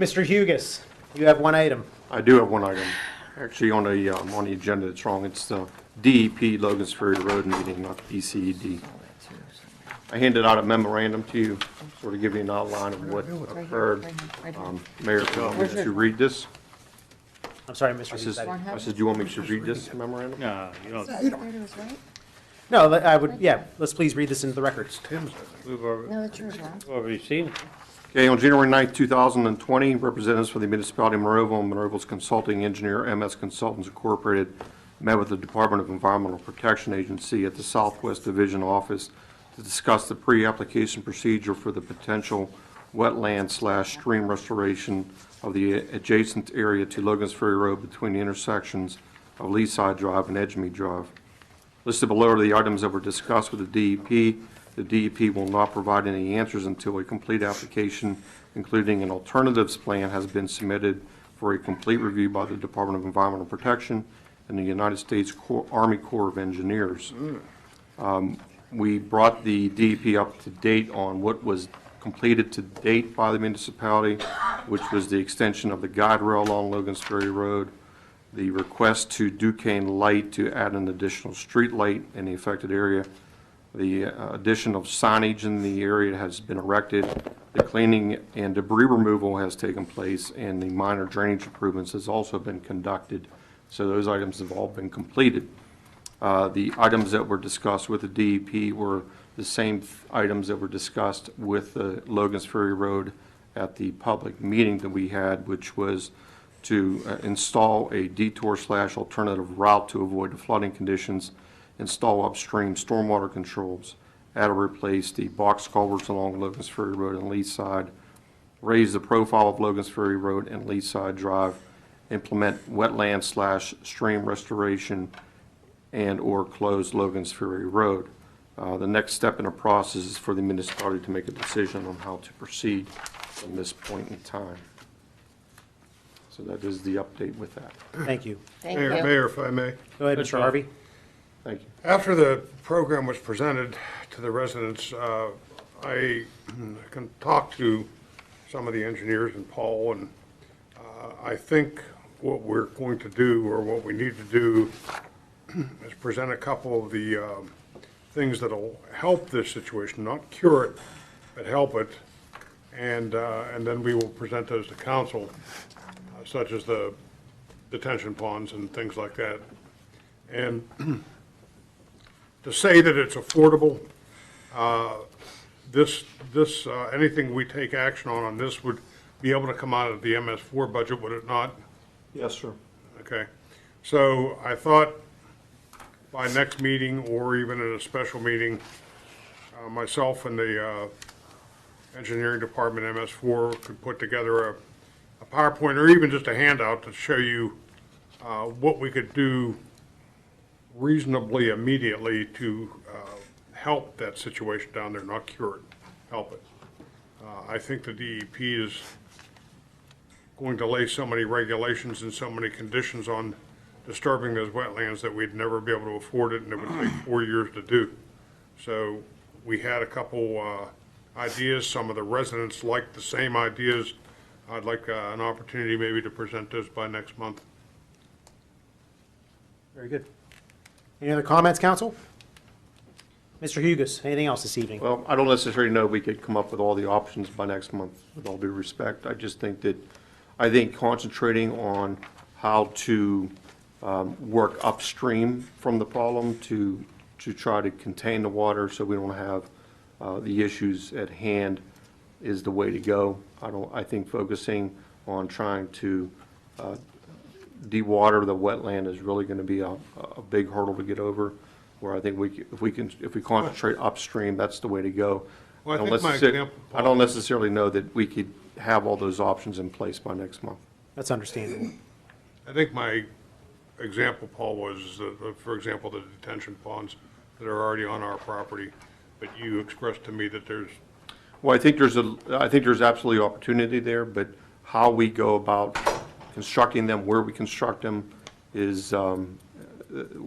Mr. Hugus, you have one item. I do have one item, actually on the agenda that's wrong. It's the DEP Logan's Ferry Road meeting, not ECED. I handed out a memorandum to you, sort of give you an outline of what occurred. Mayor, do you want me to read this? I'm sorry, Mr. Hugus. I said, do you want me to read this memorandum? No, you don't. No, I would, yeah, let's please read this into the records. We've already, No, it's yours, Ron. we've already seen it. Okay, on January 9th, 2020, representatives from the municipality of Monroeville and Monroeville's consulting engineer, MS Consultants Incorporated, met with the Department of Environmental Protection Agency at the Southwest Division office to discuss the pre-application procedure for the potential wetland/stream restoration of the adjacent area to Logan's Ferry Road between the intersections of Leaside Drive and Edgemere Drive. Listed below are the items that were discussed with the DEP. The DEP will not provide any answers until a complete application, including an alternatives plan, has been submitted for a complete review by the Department of Environmental Protection and the United States Army Corps of Engineers. We brought the DEP up to date on what was completed to date by the municipality, which was the extension of the guide rail along Logan's Ferry Road, the request to Duquesne Light to add an additional street light in the affected area. The addition of signage in the area has been erected. The cleaning and debris removal has taken place, and the minor drainage improvements has also been conducted. So those items have all been completed. The items that were discussed with the DEP were the same items that were discussed with the Logan's Ferry Road at the public meeting that we had, which was to install a detour/alternative route to avoid the flooding conditions, install upstream stormwater controls, add or replace the box culverts along Logan's Ferry Road and Leaside, raise the profile of Logan's Ferry Road and Leaside Drive, implement wetland/stream restoration, and or close Logan's Ferry Road. The next step in the process is for the municipality to make a decision on how to proceed from this point in time. So that is the update with that. Thank you. Thank Mayor, you. Mayor, if I may. Go ahead, Mr. Harvey. Thank you. After the program was presented to the residents, I can talk to some of the engineers and Paul, and I think what we're going to do, or what we need to do, is present a couple of the things that'll help this situation, not cure it, but help it, and then we will present those to council, such as the detention ponds and things like that. And to say that it's affordable, anything we take action on this would be able to come out of the MS4 budget, would it not? Yes, sir. Okay. So I thought by next meeting, or even at a special meeting, myself and the engineering department, MS4, could put together a PowerPoint or even just a handout to show you what we could do reasonably immediately to help that situation down there, not cure it, help it. I think the DEP is going to lay so many regulations and so many conditions on disturbing those wetlands that we'd never be able to afford it, and it would take 4 years to do. So we had a couple ideas. Some of the residents liked the same ideas. I'd like an opportunity maybe to present those by next month. Very good. Any other comments, council? Mr. Hugus, anything else this evening? Well, I don't necessarily know we could come up with all the options by next month, with all due respect. I just think that, concentrating on how to work upstream from the problem to try to contain the water so we don't have the issues at hand is the way to go. I think focusing on trying to dewater the wetland is really going to be a big hurdle to get over. Where I think if we concentrate upstream, that's the way to go. Well, I don't necessarily know that we could have all those options in place by next month. That's understandable. I think my example, Paul, was, for example, the detention ponds that are already on our property, but you expressed to me that there's... Well, I think there's absolutely opportunity there, but how we go about constructing them, where we construct them, is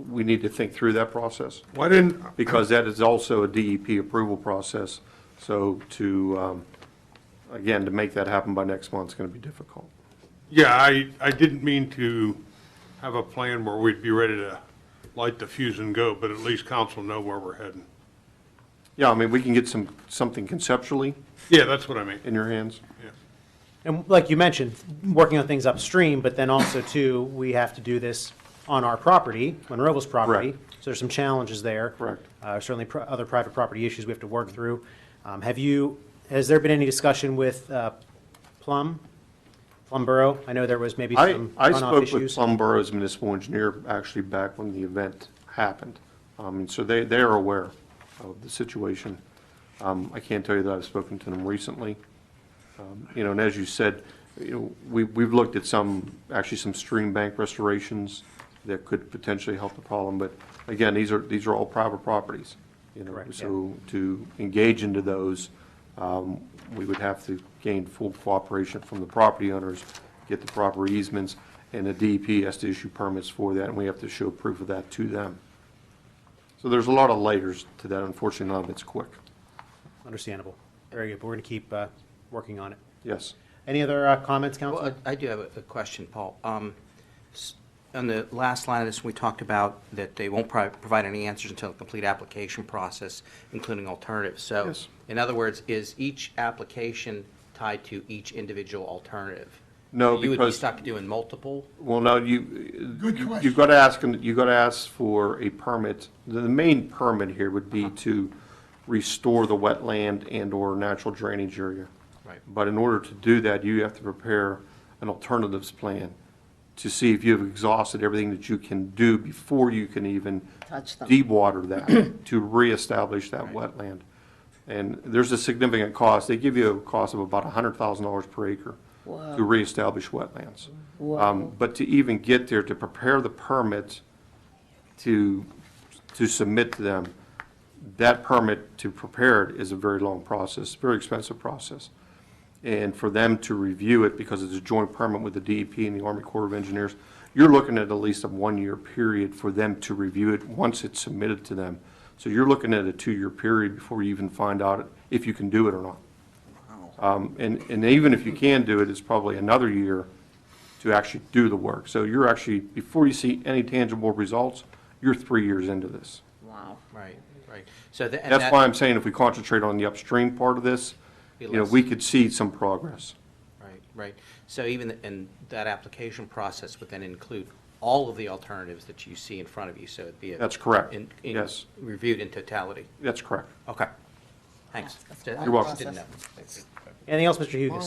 we need to think through that process. Why didn't... Because that is also a DEP approval process. So to again, to make that happen by next month is going to be difficult. Yeah, I didn't mean to have a plan where we'd be ready to light the fuse and go, but at least council know where we're heading. Yeah, I mean, we can get something conceptually Yeah, that's what I mean. in your hands. Yeah. And like you mentioned, working on things upstream, but then also too, we have to do this on our property, Monroeville's property. Correct. So there's some challenges there. Correct. Certainly other private property issues we have to work through. Has there been any discussion with Plum Borough? I know there was maybe some I runoff spoke with issues. Plum Borough's municipal engineer actually back when the event happened. And so they are aware of the situation. I can't tell you that I've spoken to them recently. You know, and as you said, you know, we've looked at some stream bank restorations that could potentially help the problem. But again, these are all private properties, you know. Correct, So to engage into those, we would have to gain full cooperation from the property owners, get the proper easements, and the DEP has to issue permits for that, and we have to show proof of that to them. So there's a lot of layers to that. Unfortunately, none of it's quick. Understandable. Very good. But we're going to keep working on it. Yes. Any other comments, Council? Well, I do have a question, Paul. On the last line of this, we talked about that they won't provide any answers until the complete application process, including alternatives. So, Yes. in other words, is each application tied to each individual alternative? No, You would be because, stuck doing multiple? well, no, you've got to ask for a permit. The main permit here would be to restore the wetland and/or natural drainage area. Right. But in order to do that, you have to prepare an alternatives plan to see if you've exhausted everything that you can do before you can even Touch them. de-water that, to reestablish that wetland. And there's a significant cost. They give you a cost of about $100,000 per acre Whoa. to reestablish wetlands. Whoa. But to even get there, to prepare the permit to submit to them, that permit to prepare it is a very long process, very expensive process. And for them to review it, because it's a joint permit with the DEP and the Army Corps of Engineers, you're looking at least a 1-year period for them to review it once it's submitted to them. So you're looking at a 2-year period before you even find out if you can do it or not. And even if you can do it, it's probably another year to actually do the work. So you're actually, before you see any tangible results, you're 3 years into this. Wow. Right, right. So and That's that- why I'm saying if we concentrate on the upstream part of this, Be you know, less. we could see some progress. Right, right. So even in that application process would then include all of the alternatives that you see in front of you, so it'd be That's correct. Yes. reviewed in totality. That's correct. Okay. Thanks. That's a I long just didn't know. process. Anything else, Mr. Hugus?